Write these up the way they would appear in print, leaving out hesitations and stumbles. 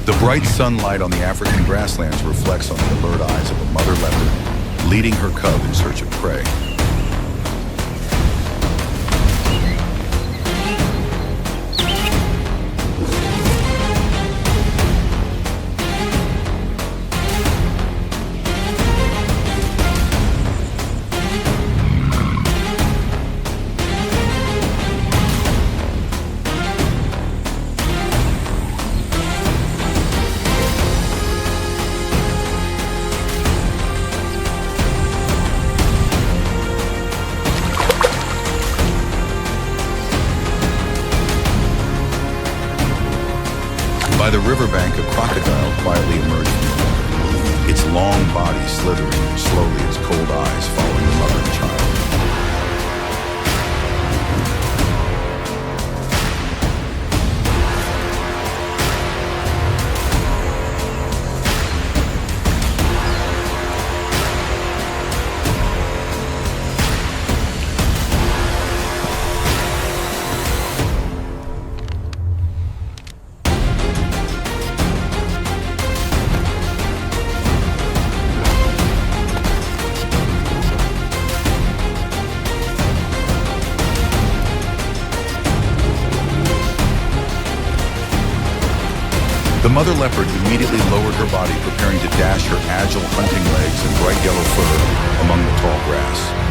The bright sunlight on the African grasslands reflects on the alert eyes of a mother leopard, leading her cub in search of prey. By the riverbank, a crocodile quietly emerged from the water, its long body slithering slowly, its cold eyes following the mother and child. The mother leopard immediately lowered her body, preparing to dash her agile hunting legs and bright yellow fur among the tall grass.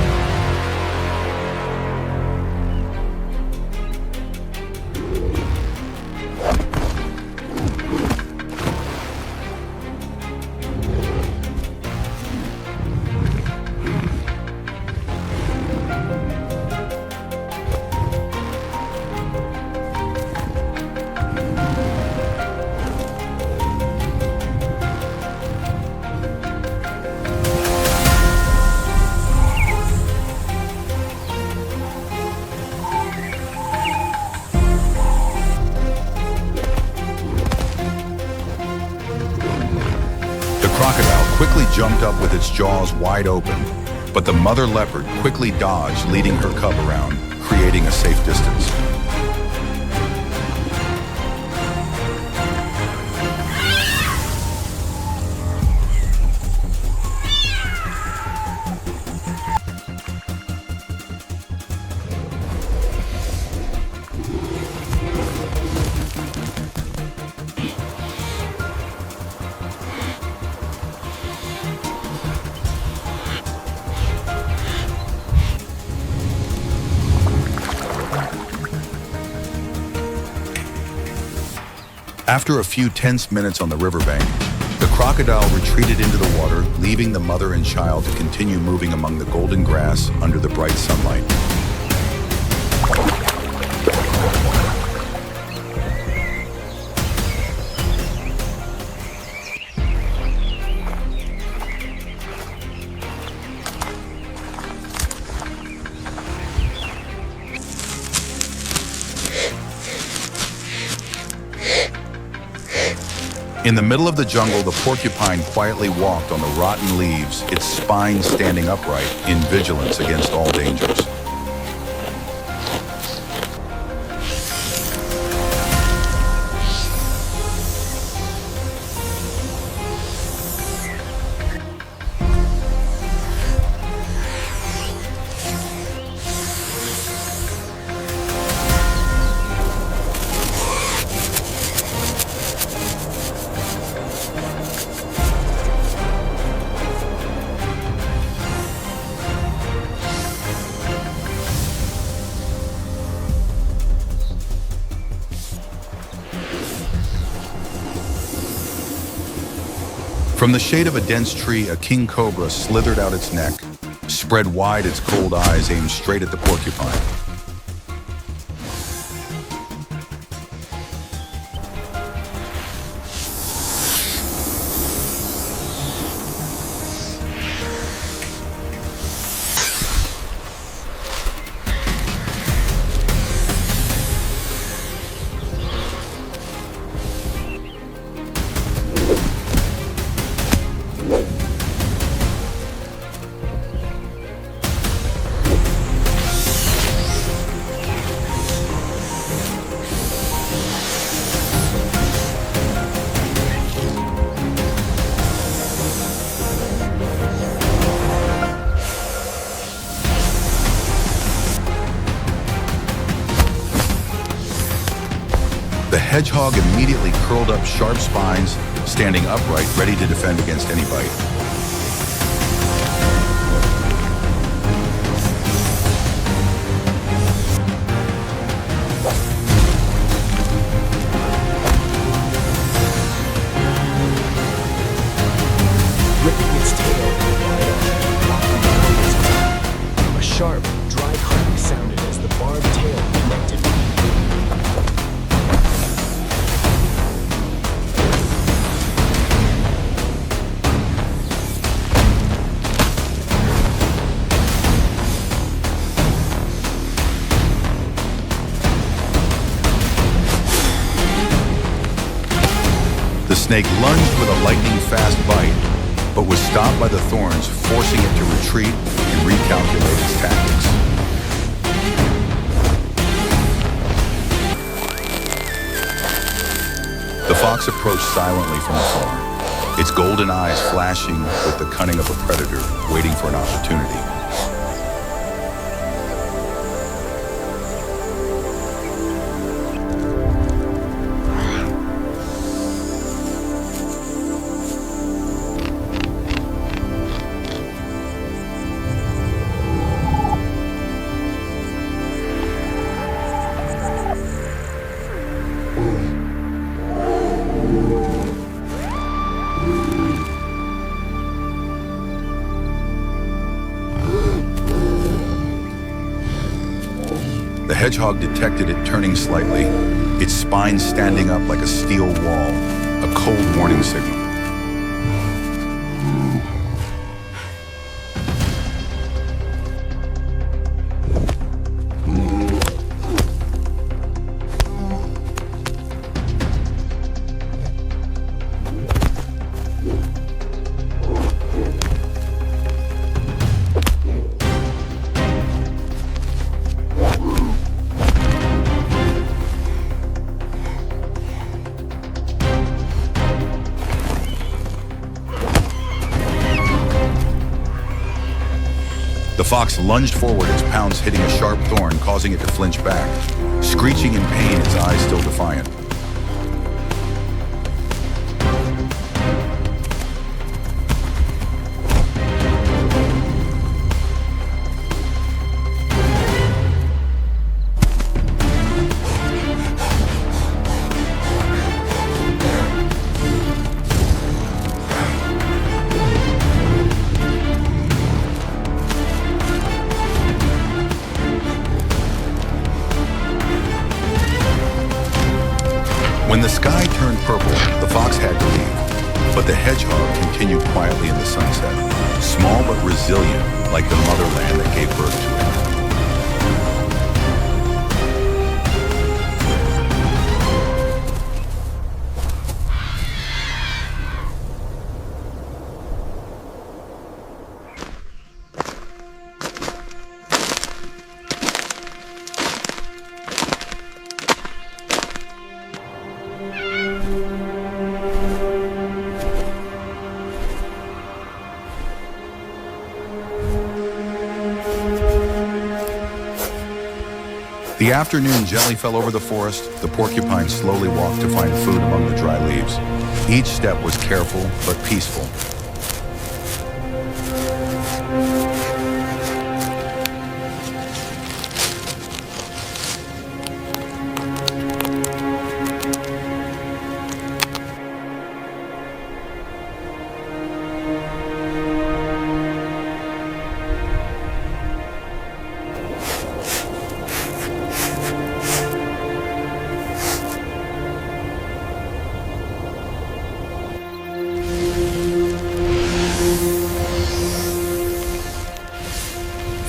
The crocodile quickly jumped up with its jaws wide open, but the mother leopard quickly dodged, leading her cub around, creating a safe distance. After a few tense minutes on the riverbank, the crocodile retreated into the water, leaving the mother and child to continue moving among the golden grass under the bright sunlight. In the middle of the jungle, the porcupine quietly walked on the rotten leaves, its spine standing upright in vigilance against all dangers. From the shade of a dense tree, a king cobra slithered out its neck, spread wide its cold eyes aimed straight at the porcupine. hedgehog immediately curled up sharp spines, standing upright, ready to defend against any bite. Ripping its tail wide up, locking down its tongue. A sharp, dry crack sounded as the barbed tail connected. The snake lunged with a lightning-fast bite, but was stopped by the thorns, forcing it to retreat and recalculate its tactics. The fox approached silently from afar, its golden eyes flashing with the cunning of a predator, waiting for an opportunity. The hedgehog detected it turning slightly, its spine standing up like a steel wall, a cold warning signal. The fox lunged forward, its pounce hitting a sharp thorn, causing it to flinch back. Screeching in pain, its eyes still defiant. When the sky turned purple, the fox had to leave, but the hedgehog continued quietly in the sunset, small but resilient, like the motherland that gave birth to it. The afternoon gently fell over the forest. The porcupine slowly walked to find food among the dry leaves. Each step was careful but peaceful.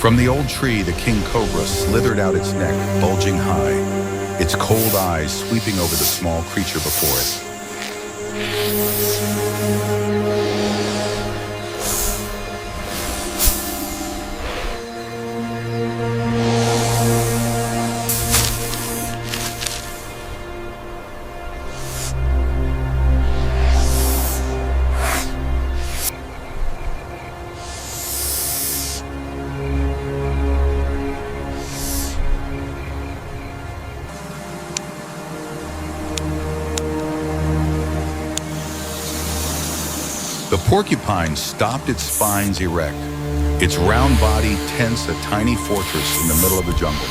From the old tree, the king cobra slithered out its neck, bulging high, its cold eyes sweeping over the small creature before it. porcupine stopped its spines erect, its round body tense a tiny fortress in the middle of the jungle.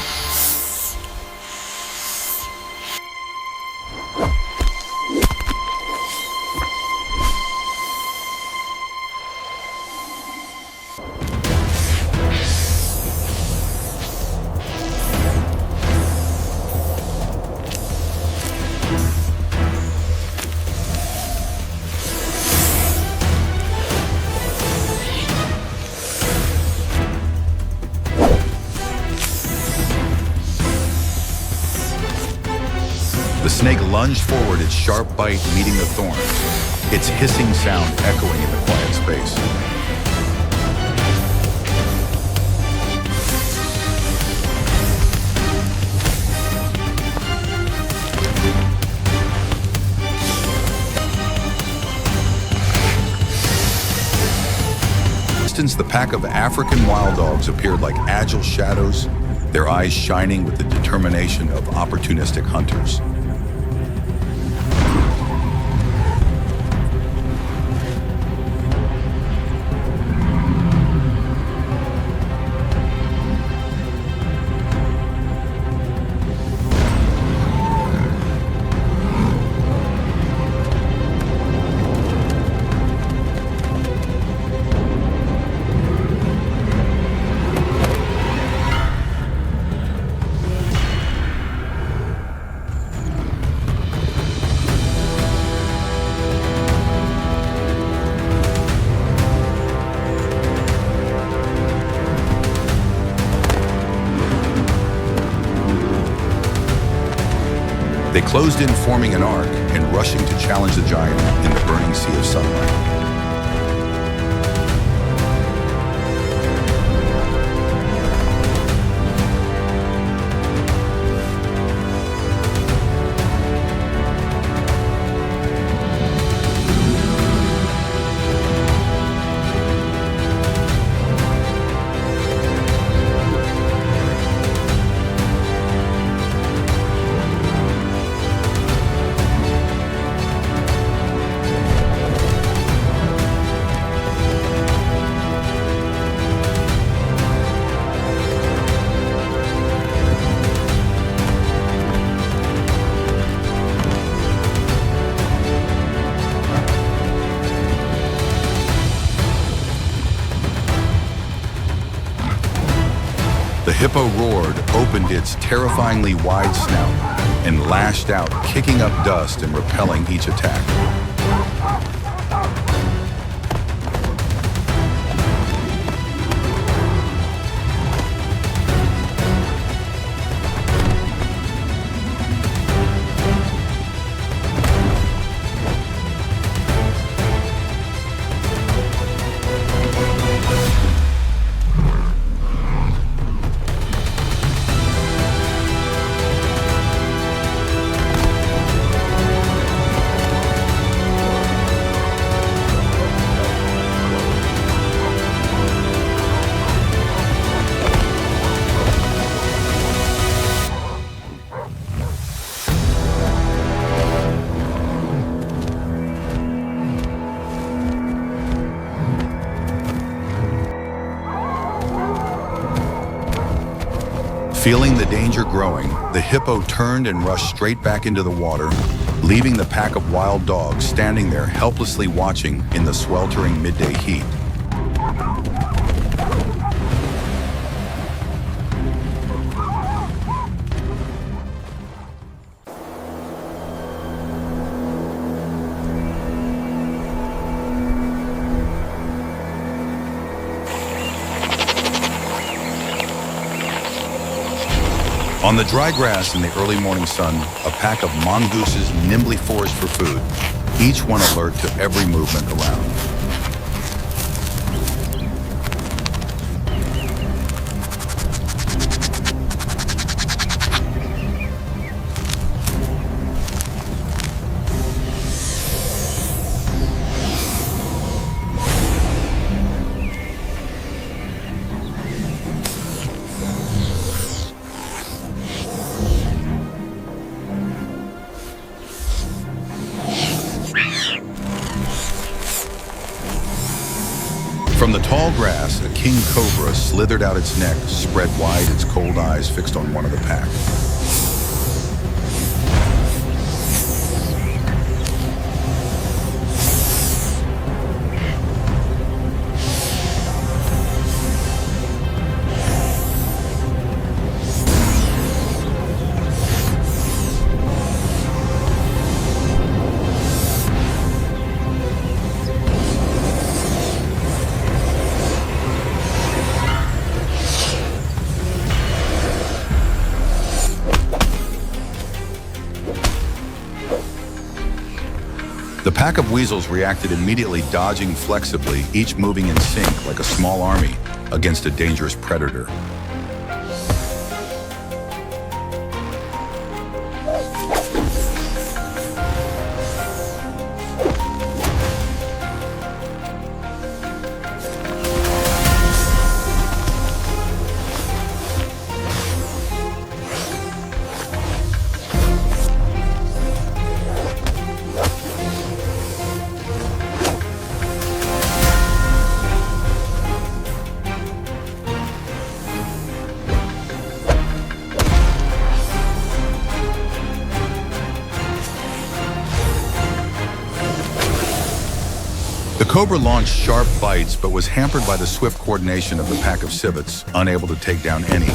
The snake lunged forward, its sharp bite meeting the thorn, its hissing sound echoing in the quiet space. In the distance, the pack of African wild dogs appeared like agile shadows, their eyes shining with the determination of opportunistic hunters. They closed in, forming an arc and rushing to challenge the giant in the burning sea of sunlight. The hippo roared, opened its terrifyingly wide snout, and lashed out, kicking up dust and repelling each attack. Feeling the danger growing, the hippo turned and rushed straight back into the water, leaving the pack of wild dogs standing there helplessly watching in the sweltering midday heat. On the dry grass in the early morning sun, a pack of mongooses nimbly foraged for food, each one alert to every movement around. From the tall grass, a king cobra slithered out its neck, spread wide, its cold eyes fixed on one of the pack. The pack of weasels reacted immediately, dodging flexibly, each moving in sync like a small army against a dangerous predator. The cobra launched sharp bites, but was hampered by the swift coordination of the pack of civets, unable to take down any.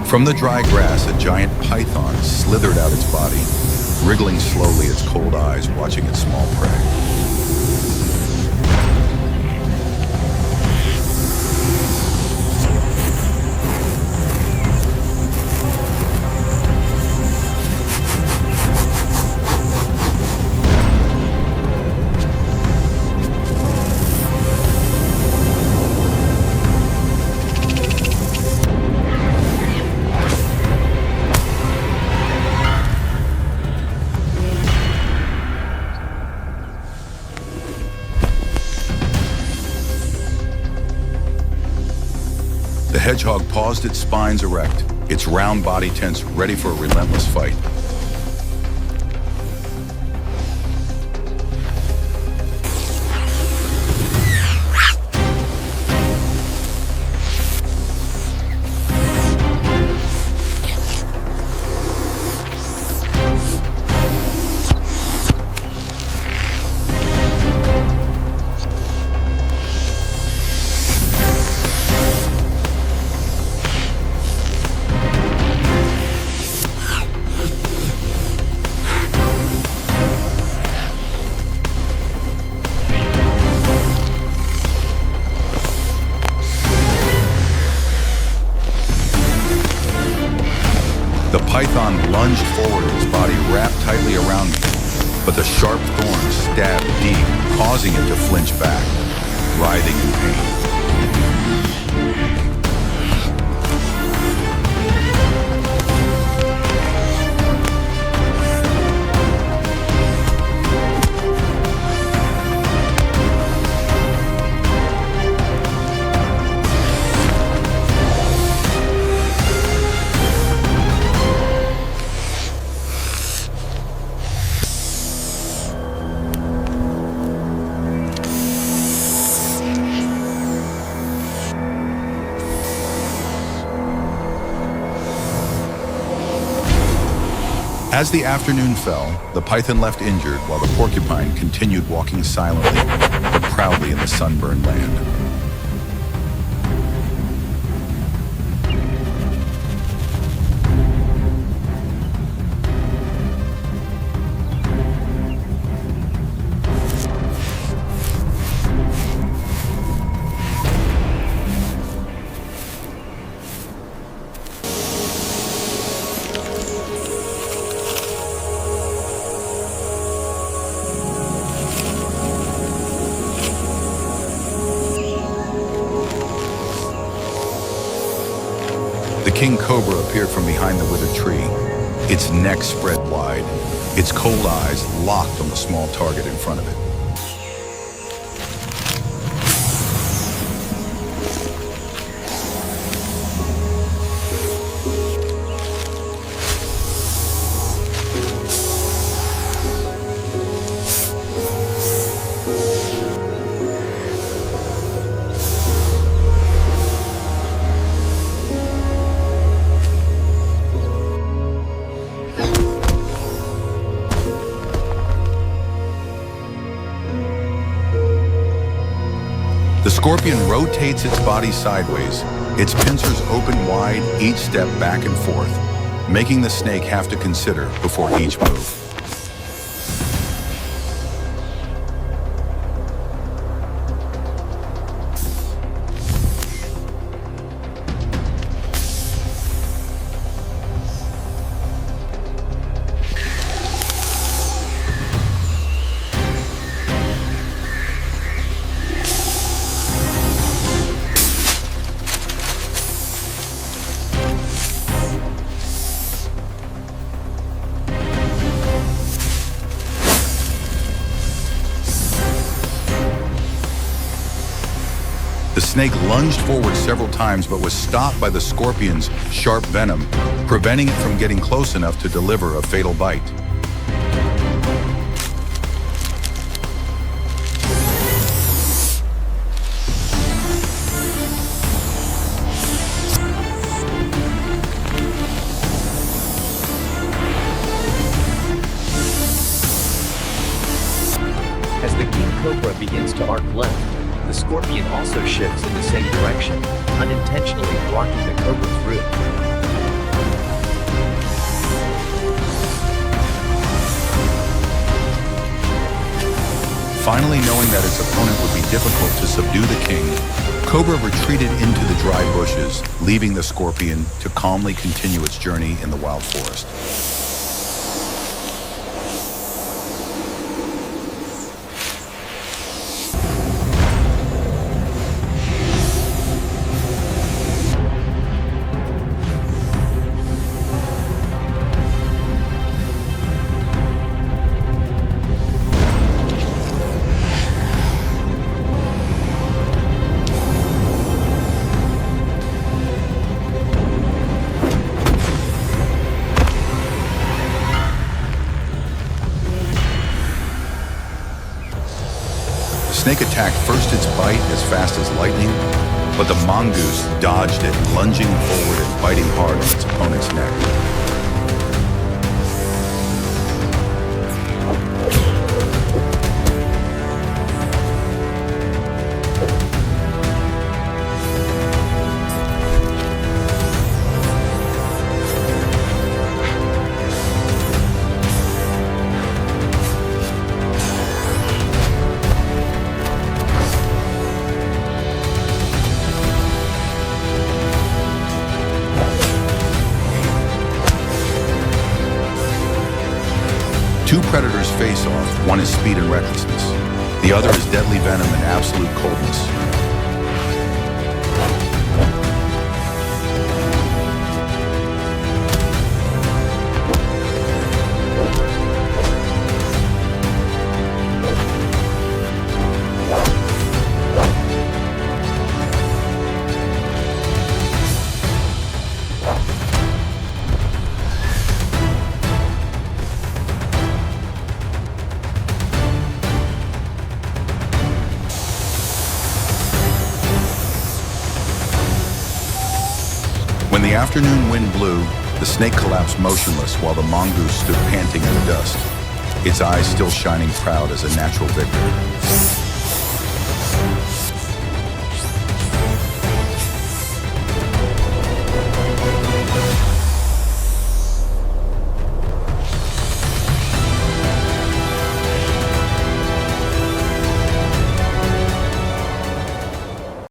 From the dry grass, a giant python slithered out its body, wriggling slowly, its cold eyes watching its small prey. The hedgehog paused, its spines erect, its round body tense, ready for a relentless fight. The python lunged forward, its body wrapped tightly around me, but the sharp thorns stabbed deep, causing it to flinch back, writhing in pain. As the afternoon fell, the python left injured while the porcupine continued walking silently but proudly in the sunburned land. king cobra appeared from behind the withered tree, its neck spread wide, its cold eyes locked on the small target in front of it. The scorpion rotates its body sideways, its pincers open wide each step back and forth, making the snake have to consider before each move. The snake lunged forward several times but was stopped by the scorpion's sharp venom, preventing it from getting close enough to deliver a fatal bite. As the king cobra begins to arc left, the scorpion also shifts in the same direction, unintentionally blocking the cobra's route. Finally knowing that its opponent would be difficult to subdue the king, Cobra retreated into the dry bushes, leaving the scorpion to calmly continue its journey in the wild forest. The snake attacked first its bite as fast as lightning, but the mongoose dodged it, lunging forward and biting hard on its opponent's neck. Two predators face off, one is speed and recklessness. The other is deadly venom and absolute coldness. When the afternoon wind blew, the snake collapsed motionless while the mongoose stood panting in the dust, its eyes still shining proud as a natural victor.